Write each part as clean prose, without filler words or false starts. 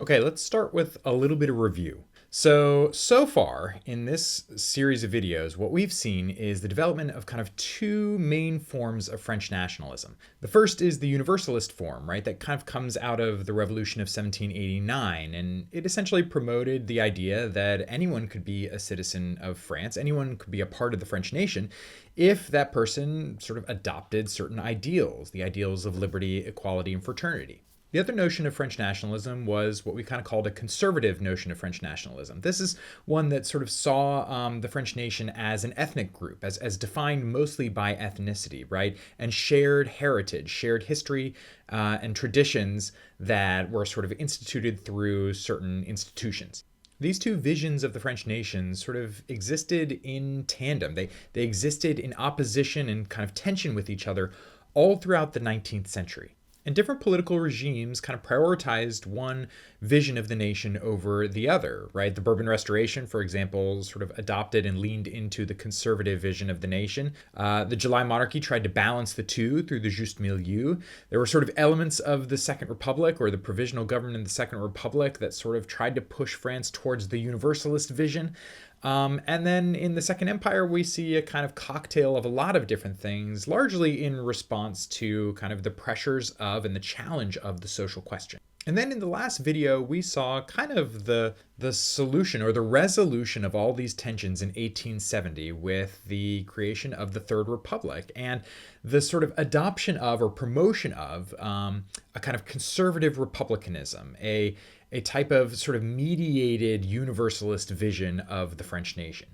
Okay, let's start with a little bit of review. So far in this series of videos, what we've seen is the development of kind of two main forms of French nationalism. The first is the universalist form, right? That kind of comes out of the Revolution of 1789, and it essentially promoted the idea that anyone could be a citizen of France, anyone could be a part of the French nation, if that person sort of adopted certain ideals, the ideals of liberty, equality, and fraternity. The other notion of French nationalism was what we kind of called a conservative notion of French nationalism. This is one that sort of saw the French nation as an ethnic group, as defined mostly by ethnicity, right? And shared heritage, shared history, and traditions that were sort of instituted through certain institutions. These two visions of the French nation sort of existed in tandem. They existed in opposition and kind of tension with each other all throughout the 19th century. And different political regimes kind of prioritized one vision of the nation over the other, right? The Bourbon Restoration, for example, sort of adopted and leaned into the conservative vision of the nation. The July Monarchy tried to balance the two through the juste milieu. There were sort of elements of the Second Republic or the provisional government in the Second Republic that sort of tried to push France towards the universalist vision. And then in the Second Empire, we see a kind of cocktail of a lot of different things, largely in response to kind of the pressures of and the challenge of the social question. And then in the last video, we saw kind of the solution or the resolution of all these tensions in 1870 with the creation of the Third Republic and the sort of adoption of or promotion of a kind of conservative republicanism, a type of sort of mediated universalist vision of the French nation.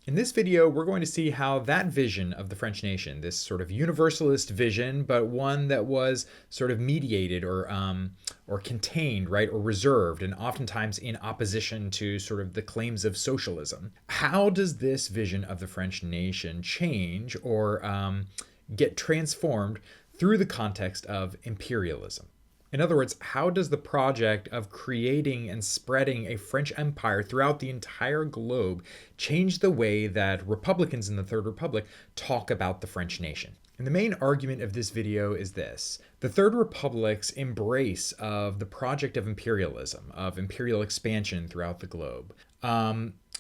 In this video, we're going to see how that vision of the French nation, this sort of universalist vision, but one that was sort of mediated or contained, right, or reserved, and oftentimes in opposition to sort of the claims of socialism. How does this vision of the French nation change or get transformed through the context of imperialism? In other words, how does the project of creating and spreading a French empire throughout the entire globe change the way that Republicans in the Third Republic talk about the French nation? And the main argument of this video is this. The Third Republic's embrace of the project of imperialism, of imperial expansion throughout the globe,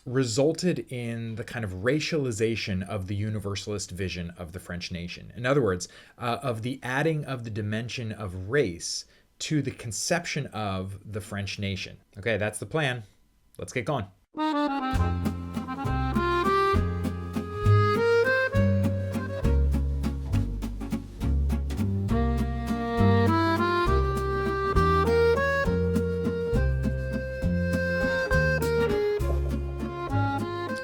resulted in the kind of racialization of the universalist vision of the French nation. In other words, of the adding of the dimension of race to the conception of the French nation. Okay, that's the plan. Let's get going.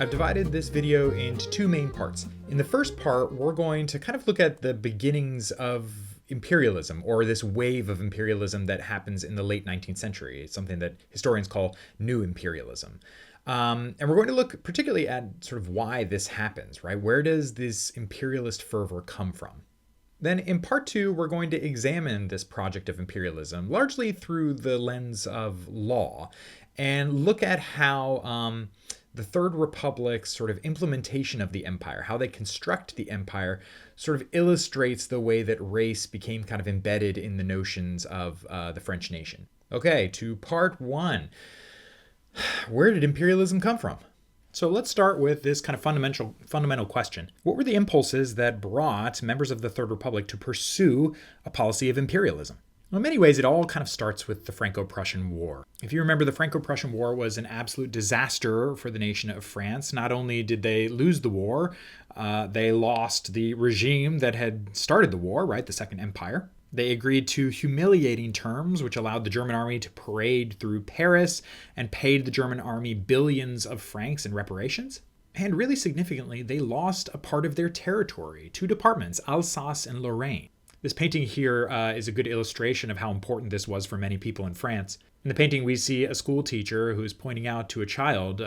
I've divided this video into two main parts. In the first part, we're going to kind of look at the beginnings of imperialism, or this wave of imperialism that happens in the late 19th century. It's something that historians call new imperialism. And we're going to look particularly at sort of why this happens, right? Where does this imperialist fervor come from? Then in part two, we're going to examine this project of imperialism largely through the lens of law and look at how the Third Republic's sort of implementation of the empire, how they construct the empire, sort of illustrates the way that race became kind of embedded in the notions of the French nation. Okay, to part one. Where did imperialism come from? So let's start with this kind of fundamental question. What were the impulses that brought members of the Third Republic to pursue a policy of imperialism? Well, in many ways, it all kind of starts with the Franco-Prussian War. If you remember, the Franco-Prussian War was an absolute disaster for the nation of France. Not only did they lose the war, they lost the regime that had started the war, right, the Second Empire. They agreed to humiliating terms, which allowed the German army to parade through Paris and paid the German army billions of francs in reparations. And really significantly, they lost a part of their territory, two departments, Alsace and Lorraine. This painting here is a good illustration of how important this was for many people in France. In the painting, we see a school teacher who is pointing out to a child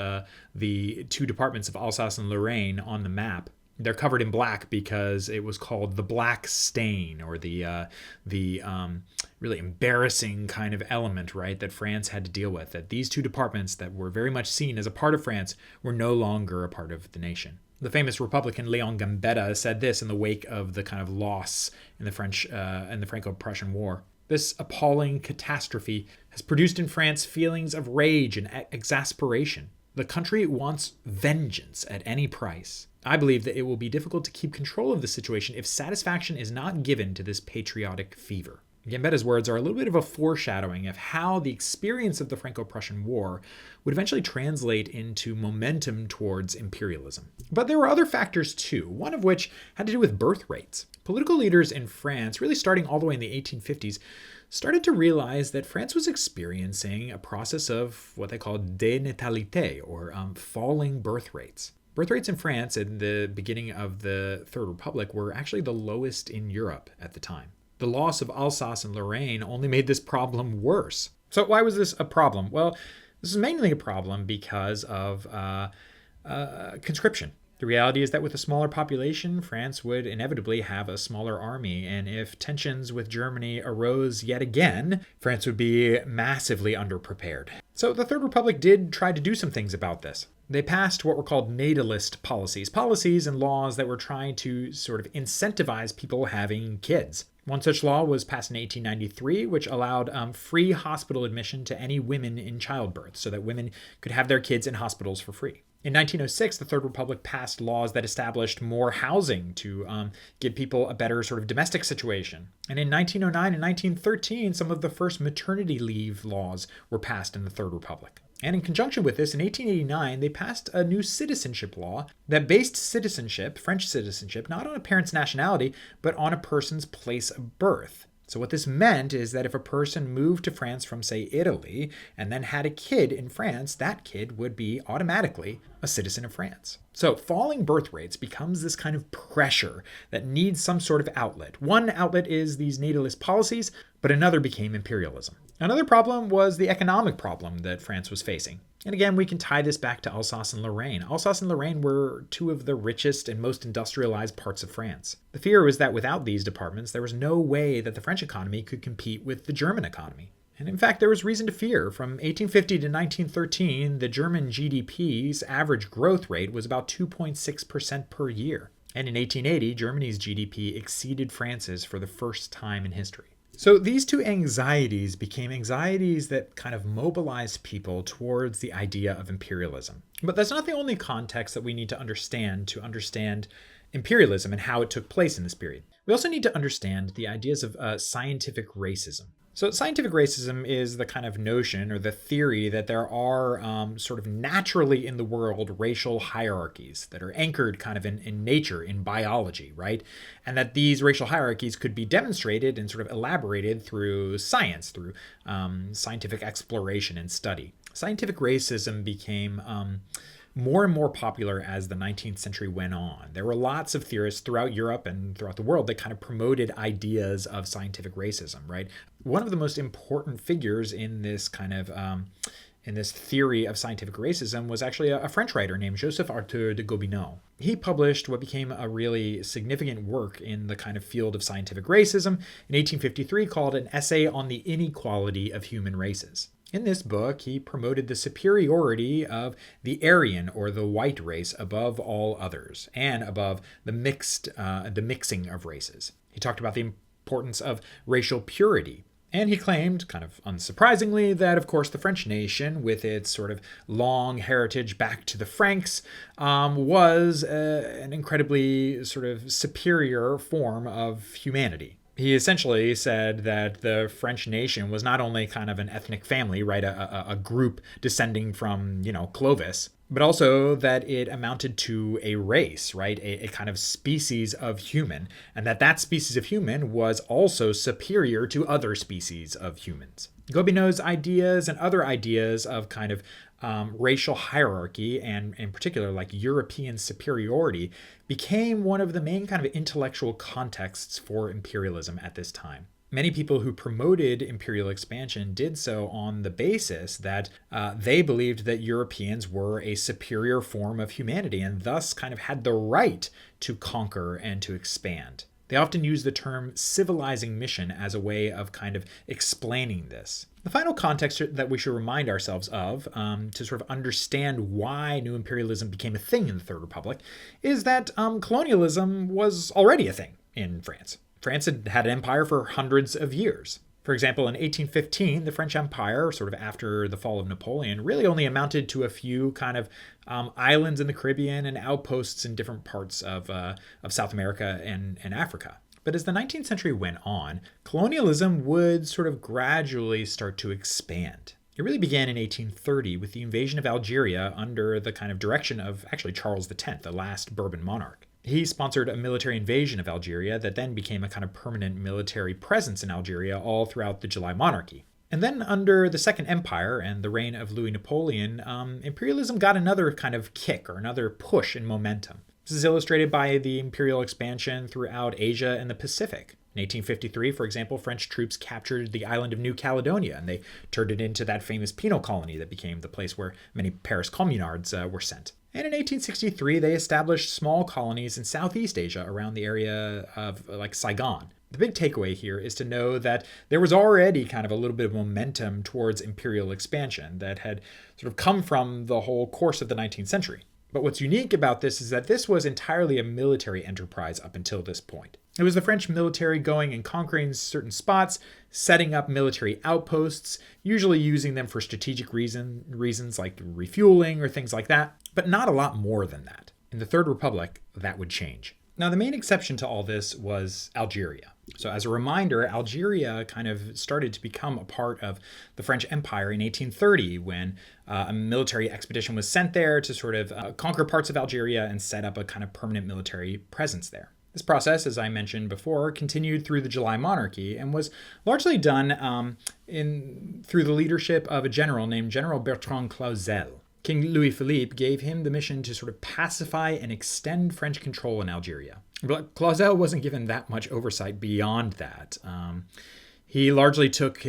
the two departments of Alsace and Lorraine on the map. They're covered in black because it was called the black stain, or the really embarrassing kind of element, right, that France had to deal with. That these two departments that were very much seen as a part of France were no longer a part of the nation. The famous Republican Léon Gambetta said this in the wake of the kind of loss in the Franco-Prussian War. This appalling catastrophe has produced in France feelings of rage and exasperation. The country wants vengeance at any price. I believe that it will be difficult to keep control of the situation if satisfaction is not given to this patriotic fever. Gambetta's words are a little bit of a foreshadowing of how the experience of the Franco-Prussian War would eventually translate into momentum towards imperialism. But there were other factors too, one of which had to do with birth rates. Political leaders in France, really starting all the way in the 1850s, started to realize that France was experiencing a process of what they called dénatalité, or falling birth rates. Birth rates in France at the beginning of the Third Republic were actually the lowest in Europe at the time. The loss of Alsace and Lorraine only made this problem worse. So why was this a problem? Well, this is mainly a problem because of conscription. The reality is that with a smaller population, France would inevitably have a smaller army, and if tensions with Germany arose yet again, France would be massively underprepared. So the Third Republic did try to do some things about this. They passed what were called natalist policies and laws that were trying to sort of incentivize people having kids. One such law was passed in 1893, which allowed free hospital admission to any women in childbirth, so that women could have their kids in hospitals for free. In 1906, the Third Republic passed laws that established more housing to give people a better sort of domestic situation. And in 1909 and 1913, some of the first maternity leave laws were passed in the Third Republic. And in conjunction with this, in 1889, they passed a new citizenship law that based citizenship, French citizenship, not on a parent's nationality, but on a person's place of birth. So what this meant is that if a person moved to France from, say, Italy, and then had a kid in France, that kid would be automatically a citizen of France. So falling birth rates becomes this kind of pressure that needs some sort of outlet. One outlet is these natalist policies, but another became imperialism. Another problem was the economic problem that France was facing. And again, we can tie this back to Alsace and Lorraine. Alsace and Lorraine were two of the richest and most industrialized parts of France. The fear was that without these departments, there was no way that the French economy could compete with the German economy. And in fact, there was reason to fear. From 1850 to 1913, the German GDP's average growth rate was about 2.6% per year. And in 1880, Germany's GDP exceeded France's for the first time in history. So these two anxieties became anxieties that kind of mobilized people towards the idea of imperialism. But that's not the only context that we need to understand imperialism and how it took place in this period. We also need to understand the ideas of scientific racism. So scientific racism is the kind of notion or the theory that there are sort of naturally in the world racial hierarchies that are anchored kind of in nature, in biology, right? And that these racial hierarchies could be demonstrated and sort of elaborated through science, through scientific exploration and study. Scientific racism became more and more popular as the 19th century went on. There were lots of theorists throughout Europe and throughout the world that kind of promoted ideas of scientific racism, right? One of the most important figures in this kind of in this theory of scientific racism was actually a French writer named Joseph Arthur de Gobineau. He published what became a really significant work in the kind of field of scientific racism in 1853 called An Essay on the Inequality of Human Races. In this book, he promoted the superiority of the Aryan or the white race above all others and above the mixing of races. He talked about the importance of racial purity. And he claimed, kind of unsurprisingly, that, of course, the French nation, with its sort of long heritage back to the Franks, was an incredibly sort of superior form of humanity. He essentially said that the French nation was not only kind of an ethnic family, right, a group descending from, Clovis, but also that it amounted to a race, right, a kind of species of human, and that species of human was also superior to other species of humans. Gobineau's ideas and other ideas of kind of racial hierarchy and in particular like European superiority became one of the main kind of intellectual contexts for imperialism at this time. Many people who promoted imperial expansion did so on the basis that they believed that Europeans were a superior form of humanity and thus kind of had the right to conquer and to expand. They often use the term civilizing mission as a way of kind of explaining this. The final context that we should remind ourselves of to sort of understand why new imperialism became a thing in the Third Republic is that colonialism was already a thing in France. France had had an empire for hundreds of years. For example, in 1815, the French Empire, sort of after the fall of Napoleon, really only amounted to a few kind of islands in the Caribbean and outposts in different parts of South America and Africa. But as the 19th century went on, colonialism would sort of gradually start to expand. It really began in 1830 with the invasion of Algeria under the kind of direction of actually Charles X, the last Bourbon monarch. He sponsored a military invasion of Algeria that then became a kind of permanent military presence in Algeria all throughout the July monarchy. And then under the Second Empire and the reign of Louis Napoleon, imperialism got another kind of kick or another push in momentum. This is illustrated by the imperial expansion throughout Asia and the Pacific. In 1853, for example, French troops captured the island of New Caledonia, and they turned it into that famous penal colony that became the place where many Paris communards were sent. And in 1863, they established small colonies in Southeast Asia around the area of like Saigon. The big takeaway here is to know that there was already kind of a little bit of momentum towards imperial expansion that had sort of come from the whole course of the 19th century. But what's unique about this is that this was entirely a military enterprise up until this point. It was the French military going and conquering certain spots, setting up military outposts, usually using them for strategic reasons like refueling or things like that, but not a lot more than that. In the Third Republic, that would change. Now, the main exception to all this was Algeria. So as a reminder, Algeria kind of started to become a part of the French Empire in 1830 when a military expedition was sent there to sort of conquer parts of Algeria and set up a kind of permanent military presence there. This process, as I mentioned before, continued through the July monarchy and was largely done through the leadership of a general named General Bertrand Clausel. King Louis-Philippe gave him the mission to sort of pacify and extend French control in Algeria. But Clausel wasn't given that much oversight beyond that. He largely took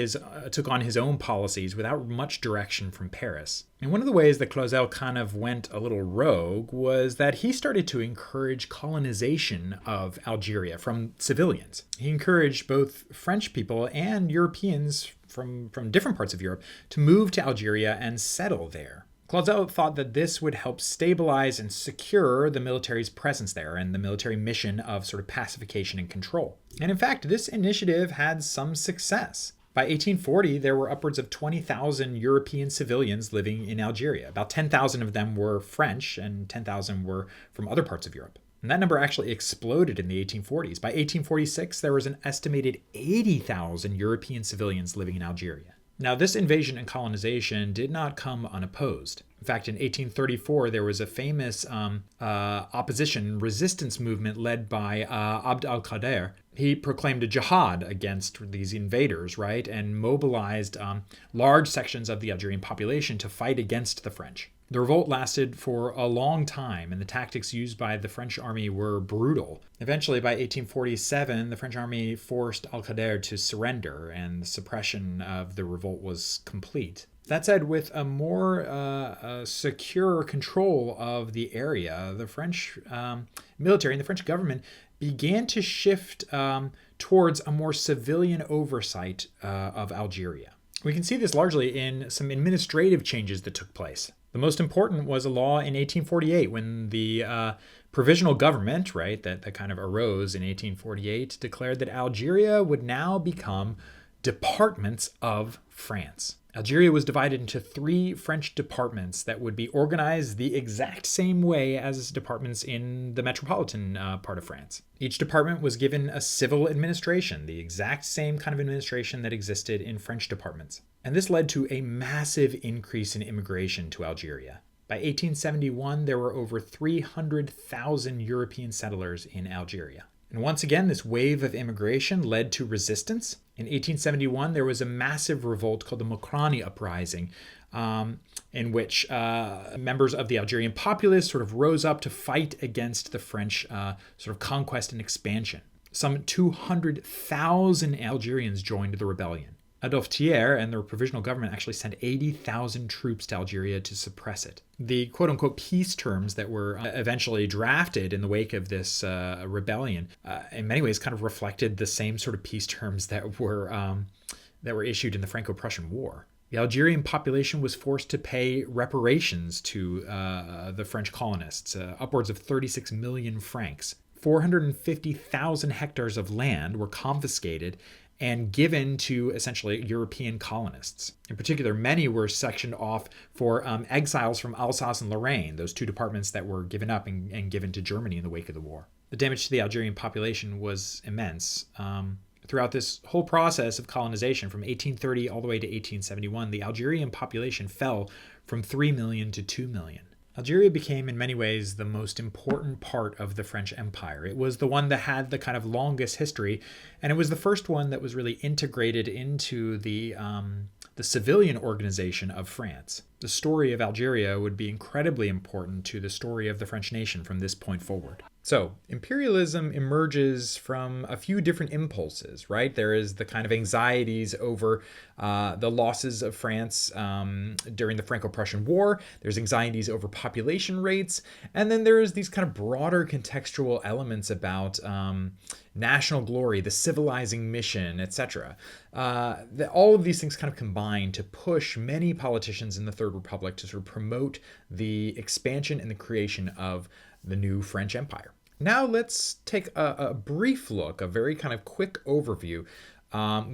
on his own policies without much direction from Paris. And one of the ways that Clausel kind of went a little rogue was that he started to encourage colonization of Algeria from civilians. He encouraged both French people and Europeans from different parts of Europe to move to Algeria and settle there. Clausel thought that this would help stabilize and secure the military's presence there and the military mission of sort of pacification and control. And in fact, this initiative had some success. By 1840, there were upwards of 20,000 European civilians living in Algeria. About 10,000 of them were French and 10,000 were from other parts of Europe. And that number actually exploded in the 1840s. By 1846, there was an estimated 80,000 European civilians living in Algeria. Now, this invasion and colonization did not come unopposed. In fact, in 1834, there was a famous opposition resistance movement led by Abd al-Qadir. He proclaimed a jihad against these invaders, right, and mobilized large sections of the Algerian population to fight against the French. The revolt lasted for a long time, and the tactics used by the French army were brutal. Eventually, by 1847, the French army forced al-Qadir to surrender, and the suppression of the revolt was complete. That said, with a more secure control of the area, the French military and the French government began to shift towards a more civilian oversight of Algeria. We can see this largely in some administrative changes that took place. The most important was a law in 1848 when the provisional government, right, that kind of arose in 1848, declared that Algeria would now become departments of France. Algeria was divided into 3 French departments that would be organized the exact same way as departments in the metropolitan part of France. Each department was given a civil administration, the exact same kind of administration that existed in French departments. And this led to a massive increase in immigration to Algeria. By 1871, there were over 300,000 European settlers in Algeria. And once again, this wave of immigration led to resistance. In 1871, there was a massive revolt called the Mokrani Uprising, in which members of the Algerian populace sort of rose up to fight against the French sort of conquest and expansion. Some 200,000 Algerians joined the rebellion. Adolphe Thiers and the provisional government actually sent 80,000 troops to Algeria to suppress it. The quote-unquote peace terms that were eventually drafted in the wake of this rebellion in many ways kind of reflected the same sort of peace terms that were issued in the Franco-Prussian War. The Algerian population was forced to pay reparations to the French colonists, upwards of 36 million francs. 450,000 hectares of land were confiscated, and given to essentially European colonists. In particular, many were sectioned off for exiles from Alsace and Lorraine, those two departments that were given up and given to Germany in the wake of the war. The damage to the Algerian population was immense. Throughout this whole process of colonization from 1830 all the way to 1871, the Algerian population fell from 3 million to 2 million. Algeria became in many ways the most important part of the French Empire. It was the one that had the kind of longest history, and it was the first one that was really integrated into the civilian organization of France. The story of Algeria would be incredibly important to the story of the French nation from this point forward. So, imperialism emerges from a few different impulses, right? There is the kind of anxieties over the losses of France during the Franco-Prussian War. There's anxieties over population rates. And then there's these kind of broader contextual elements about national glory, the civilizing mission, etc. All of these things kind of combine to push many politicians in the Third Republic to sort of promote the expansion and the creation of the new French Empire. Now let's take a brief look, a very kind of quick overview,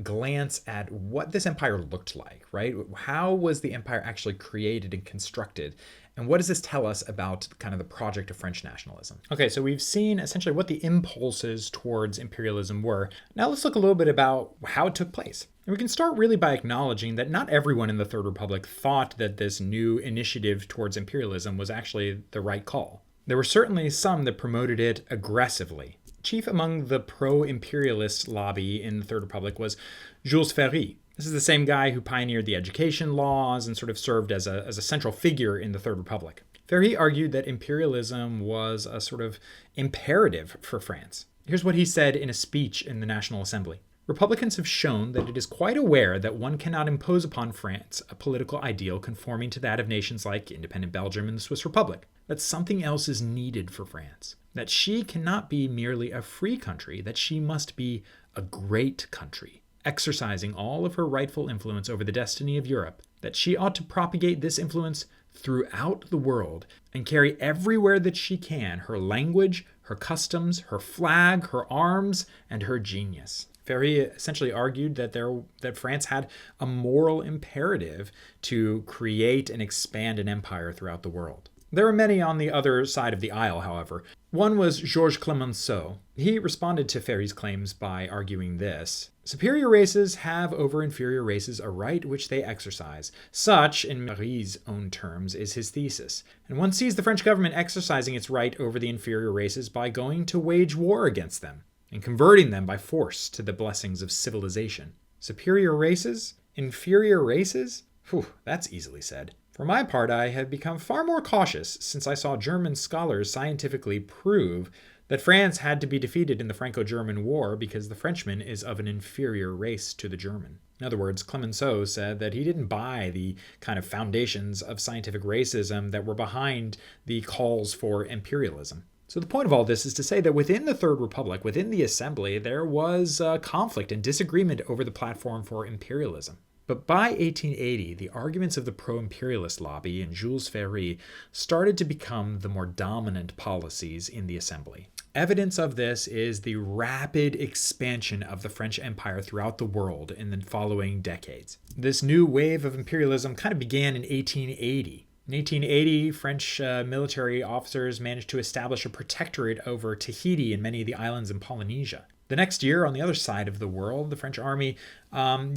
glance at what this empire looked like, right? How was the empire actually created and constructed? And what does this tell us about kind of the project of French nationalism? Okay, so we've seen essentially what the impulses towards imperialism were. Now let's look a little bit about how it took place. And we can start really by acknowledging that not everyone in the Third Republic thought that this new initiative towards imperialism was actually the right call. There were certainly some that promoted it aggressively. Chief among the pro-imperialist lobby in the Third Republic was Jules Ferry. This is the same guy who pioneered the education laws and sort of served as a central figure in the Third Republic. Ferry argued that imperialism was a sort of imperative for France. Here's what he said in a speech in the National Assembly. Republicans have shown that it is quite aware that one cannot impose upon France a political ideal conforming to that of nations like independent Belgium and the Swiss Republic. That something else is needed for France. That she cannot be merely a free country, that she must be a great country, exercising all of her rightful influence over the destiny of Europe. That she ought to propagate this influence throughout the world and carry everywhere that she can her language, her customs, her flag, her arms, and her genius. Ferry essentially argued that France had a moral imperative to create and expand an empire throughout the world. There were many on the other side of the aisle, however. One was Georges Clemenceau. He responded to Ferry's claims by arguing this: superior races have over inferior races a right which they exercise. Such, in Ferry's own terms, is his thesis. And one sees the French government exercising its right over the inferior races by going to wage war against them and converting them by force to the blessings of civilization. Superior races? Inferior races? Whew, that's easily said. For my part, I have become far more cautious since I saw German scholars scientifically prove that France had to be defeated in the Franco-German War because the Frenchman is of an inferior race to the German. In other words, Clemenceau said that he didn't buy the kind of foundations of scientific racism that were behind the calls for imperialism. So the point of all this is to say that within the Third Republic, within the Assembly, there was conflict and disagreement over the platform for imperialism. But by 1880, the arguments of the pro-imperialist lobby and Jules Ferry started to become the more dominant policies in the Assembly. Evidence of this is the rapid expansion of the French Empire throughout the world in the following decades. This new wave of imperialism kind of began in 1880. In 1880, French military officers managed to establish a protectorate over Tahiti and many of the islands in Polynesia. The next year, on the other side of the world, the French army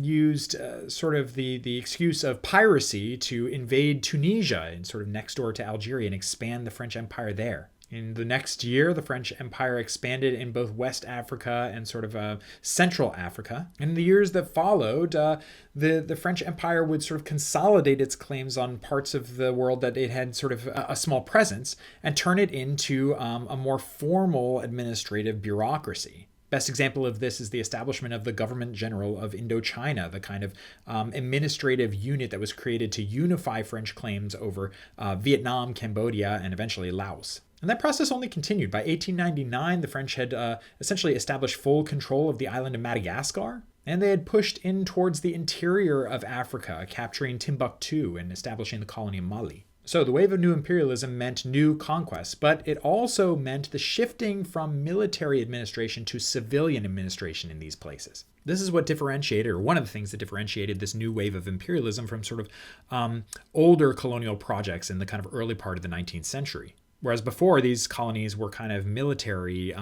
used sort of the excuse of piracy to invade Tunisia and sort of next door to Algeria and expand the French Empire there. In the next year, the French Empire expanded in both West Africa and sort of Central Africa. In the years that followed, the French Empire would sort of consolidate its claims on parts of the world that it had sort of a small presence and turn it into a more formal administrative bureaucracy. Best example of this is the establishment of the Government General of Indochina, the kind of administrative unit that was created to unify French claims over Vietnam, Cambodia, and eventually Laos. And that process only continued. By 1899, the French had essentially established full control of the island of Madagascar, and they had pushed in towards the interior of Africa, capturing Timbuktu and establishing the colony of Mali. So the wave of new imperialism meant new conquests, but it also meant the shifting from military administration to civilian administration in these places. This is what differentiated, or one of the things that differentiated this new wave of imperialism from sort of older colonial projects in the kind of early part of the 19th century. Whereas before, these colonies were kind of military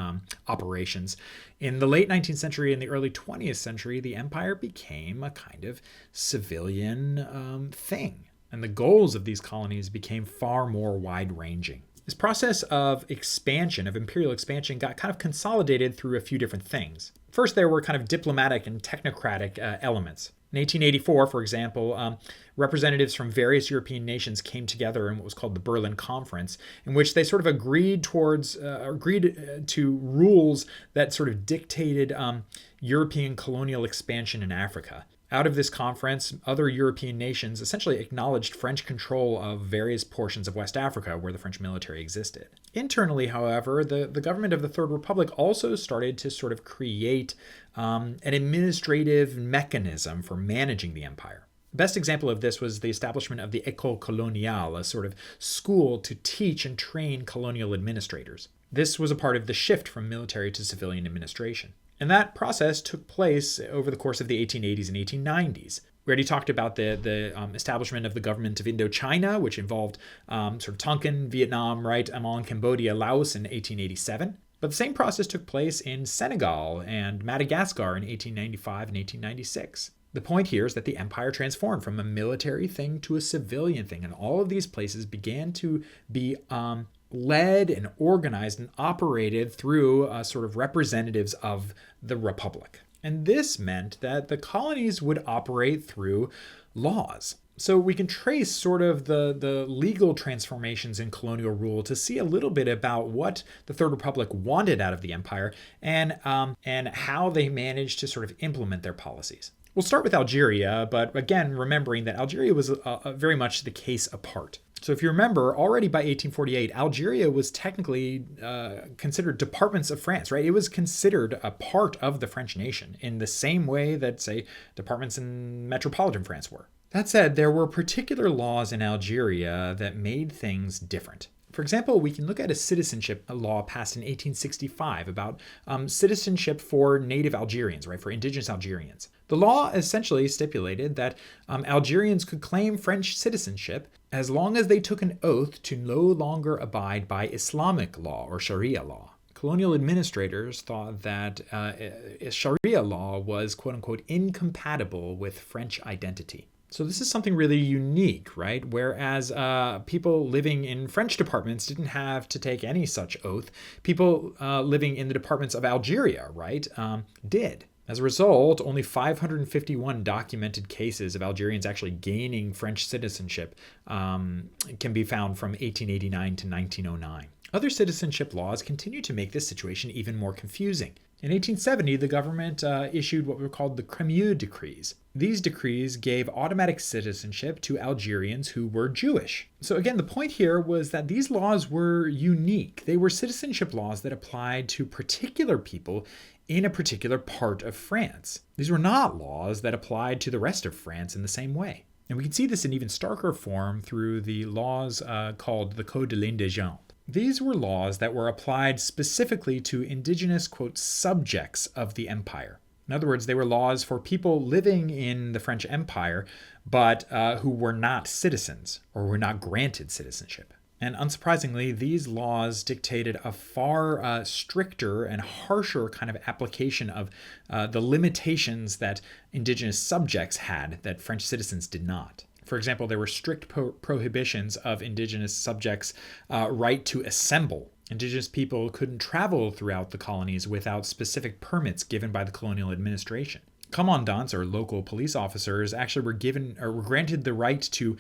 operations. In the late 19th century and the early 20th century, the empire became a kind of civilian thing. And the goals of these colonies became far more wide-ranging. This process of expansion, of imperial expansion, got kind of consolidated through a few different things. First, there were kind of diplomatic and technocratic elements. In 1884, for example, representatives from various European nations came together in what was called the Berlin Conference, in which they sort of agreed to rules that sort of dictated European colonial expansion in Africa. Out of this conference, other European nations essentially acknowledged French control of various portions of West Africa where the French military existed. Internally, however, the government of the Third Republic also started to sort of create an administrative mechanism for managing the empire. The best example of this was the establishment of the École coloniale, a sort of school to teach and train colonial administrators. This was a part of the shift from military to civilian administration. And that process took place over the course of the 1880s and 1890s. We already talked about the establishment of the government of Indochina, which involved sort of Tonkin, Vietnam, right, among Cambodia, Laos in 1887. But the same process took place in Senegal and Madagascar in 1895 and 1896. The point here is that the empire transformed from a military thing to a civilian thing, and all of these places began to be led and organized and operated through sort of representatives of the Republic. And this meant that the colonies would operate through laws. So we can trace sort of the legal transformations in colonial rule to see a little bit about what the Third Republic wanted out of the empire and how they managed to sort of implement their policies. We'll start with Algeria, but again, remembering that Algeria was very much the case apart. So if you remember, already by 1848, Algeria was technically considered departments of France, right? It was considered a part of the French nation in the same way that, say, departments in metropolitan France were. That said, there were particular laws in Algeria that made things different. For example, we can look at a citizenship law passed in 1865 about citizenship for native Algerians, right, for indigenous Algerians. The law essentially stipulated that Algerians could claim French citizenship as long as they took an oath to no longer abide by Islamic law or Sharia law. Colonial administrators thought that Sharia law was, quote unquote, incompatible with French identity. So this is something really unique, right? Whereas people living in French departments didn't have to take any such oath, people living in the departments of Algeria, right, did. As a result, only 551 documented cases of Algerians actually gaining French citizenship can be found from 1889 to 1909. Other citizenship laws continue to make this situation even more confusing. In 1870, the government issued what were called the Crémieux decrees. These decrees gave automatic citizenship to Algerians who were Jewish. So again, the point here was that these laws were unique. They were citizenship laws that applied to particular people in a particular part of France. These were not laws that applied to the rest of France in the same way. And we can see this in even starker form through the laws called the Code de l'Indigent. These were laws that were applied specifically to indigenous, quote, subjects of the empire. In other words, they were laws for people living in the French Empire, but who were not citizens or were not granted citizenship. And unsurprisingly, these laws dictated a far stricter and harsher kind of application of the limitations that indigenous subjects had that French citizens did not. For example, there were strict prohibitions of indigenous subjects' right to assemble. Indigenous people couldn't travel throughout the colonies without specific permits given by the colonial administration. Commandants, or local police officers, actually were granted the right to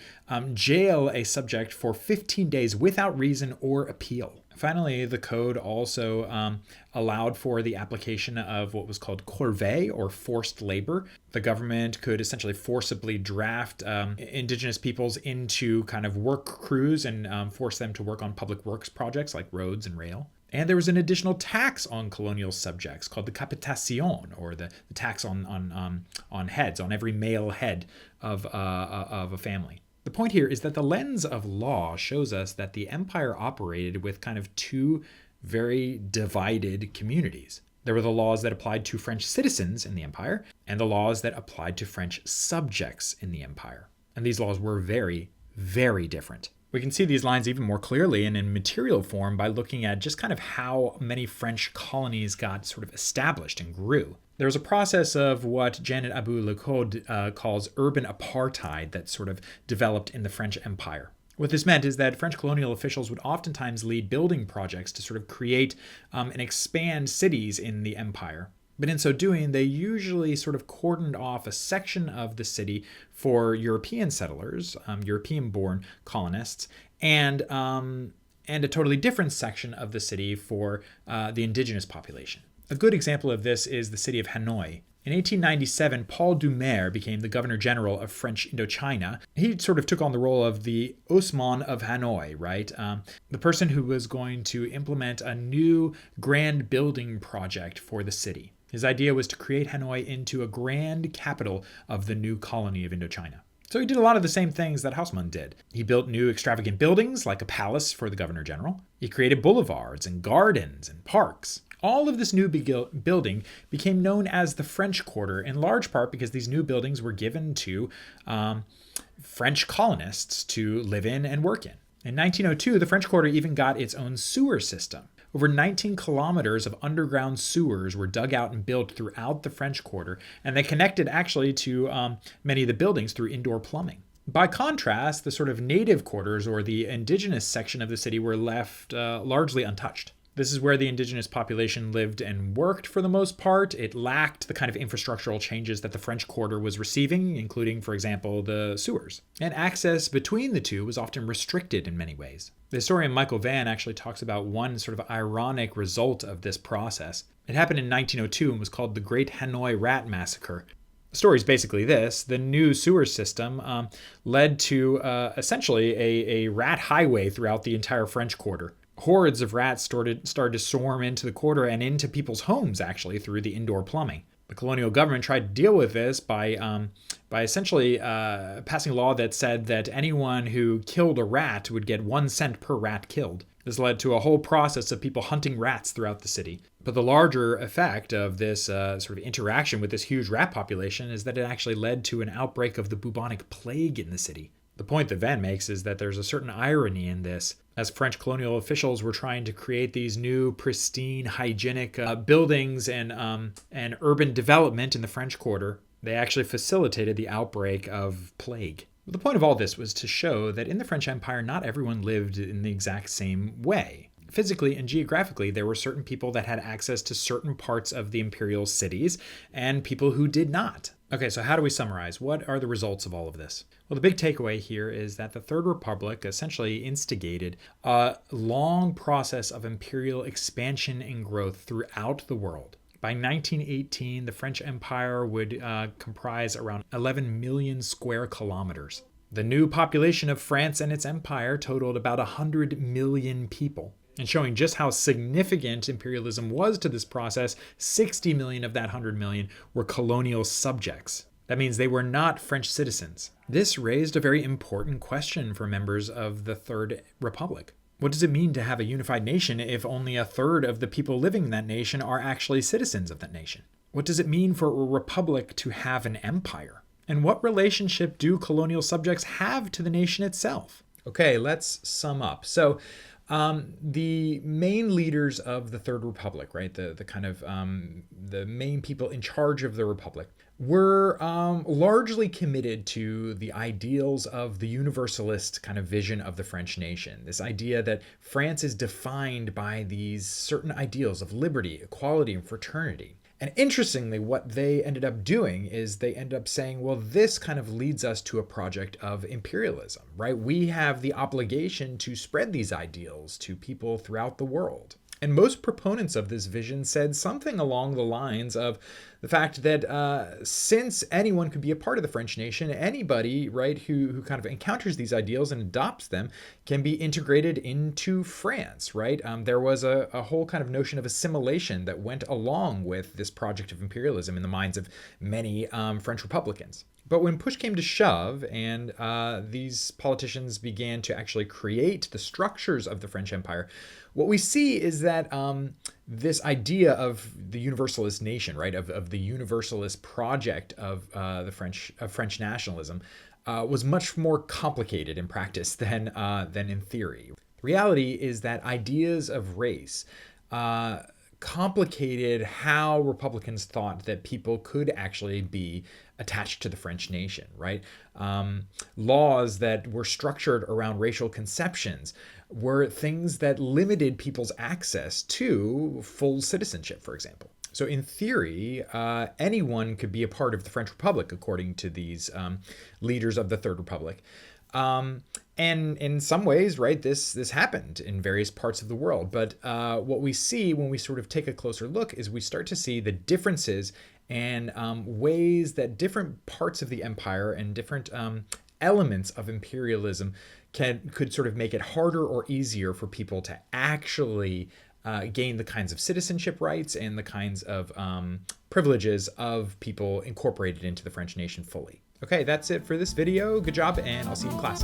jail a subject for 15 days without reason or appeal. Finally, the code also allowed for the application of what was called corvée, or forced labor. The government could essentially forcibly draft indigenous peoples into kind of work crews and force them to work on public works projects like roads and rail. And there was an additional tax on colonial subjects called the capitation, or the tax on heads, on every male head of a family. The point here is that the lens of law shows us that the empire operated with kind of two very divided communities. There were the laws that applied to French citizens in the empire and the laws that applied to French subjects in the empire. And these laws were very, very different. We can see these lines even more clearly and in material form by looking at just kind of how many French colonies got sort of established and grew. There was a process of what Janet Abu-Lughod calls urban apartheid that sort of developed in the French Empire. What this meant is that French colonial officials would oftentimes lead building projects to sort of create and expand cities in the empire. But in so doing, they usually sort of cordoned off a section of the city for European settlers, European-born colonists, and a totally different section of the city for the indigenous population. A good example of this is the city of Hanoi. In 1897, Paul Doumer became the Governor General of French Indochina. He sort of took on the role of the Haussmann of Hanoi, right? The person who was going to implement a new grand building project for the city. His idea was to create Hanoi into a grand capital of the new colony of Indochina. So he did a lot of the same things that Haussmann did. He built new extravagant buildings like a palace for the Governor General. He created boulevards and gardens and parks. All of this new building became known as the French Quarter, in large part because these new buildings were given to French colonists to live in and work in. In 1902, the French Quarter even got its own sewer system. Over 19 kilometers of underground sewers were dug out and built throughout the French Quarter, and they connected actually to many of the buildings through indoor plumbing. By contrast, the sort of native quarters or the indigenous section of the city were left largely untouched. This is where the indigenous population lived and worked for the most part. It lacked the kind of infrastructural changes that the French Quarter was receiving, including, for example, the sewers. And access between the two was often restricted in many ways. The historian Michael Vann actually talks about one sort of ironic result of this process. It happened in 1902 and was called the Great Hanoi Rat Massacre. The story is basically this. The new sewer system led to essentially a rat highway throughout the entire French Quarter. Hordes of rats started to swarm into the quarter and into people's homes, actually, through the indoor plumbing. The colonial government tried to deal with this by essentially passing a law that said that anyone who killed a rat would get 1 cent per rat killed. This led to a whole process of people hunting rats throughout the city. But the larger effect of this sort of interaction with this huge rat population is that it actually led to an outbreak of the bubonic plague in the city. The point that Vann makes is that there's a certain irony in this. As French colonial officials were trying to create these new, pristine, hygienic buildings and urban development in the French Quarter, they actually facilitated the outbreak of plague. The point of all this was to show that in the French Empire, not everyone lived in the exact same way. Physically and geographically, there were certain people that had access to certain parts of the imperial cities and people who did not. Okay, so how do we summarize? What are the results of all of this? Well, the big takeaway here is that the Third Republic essentially instigated a long process of imperial expansion and growth throughout the world. By 1918, the French Empire would comprise around 11 million square kilometers. The new population of France and its empire totaled about 100 million people. And showing just how significant imperialism was to this process, 60 million of that 100 million were colonial subjects. That means they were not French citizens. This raised a very important question for members of the Third Republic. What does it mean to have a unified nation if only a third of the people living in that nation are actually citizens of that nation? What does it mean for a republic to have an empire? And what relationship do colonial subjects have to the nation itself? Okay, let's sum up. So, the main leaders of the Third Republic, right, the main people in charge of the Republic, were largely committed to the ideals of the universalist kind of vision of the French nation. This idea that France is defined by these certain ideals of liberty, equality, and fraternity. And interestingly, what they ended up doing is they ended up saying, well, this kind of leads us to a project of imperialism, right? We have the obligation to spread these ideals to people throughout the world. And most proponents of this vision said something along the lines of The fact that since anyone could be a part of the French nation, anybody, right, who kind of encounters these ideals and adopts them can be integrated into France, right? There was a whole kind of notion of assimilation that went along with this project of imperialism in the minds of many French Republicans. But when push came to shove and these politicians began to actually create the structures of the French Empire, what we see is that this idea of the universalist nation, right, of the universalist project of French nationalism, was much more complicated in practice than in theory. The reality is that ideas of race complicated how Republicans thought that people could actually be attached to the French nation, right? Laws that were structured around racial conceptions were things that limited people's access to full citizenship, for example. So in theory, anyone could be a part of the French Republic, according to these leaders of the Third Republic. And in some ways, right, this happened in various parts of the world. But what we see when we sort of take a closer look is we start to see the differences and ways that different parts of the empire and different elements of imperialism could sort of make it harder or easier for people to actually gain the kinds of citizenship rights and the kinds of privileges of people incorporated into the French nation fully. Okay, that's it for this video. Good job, and I'll see you in class.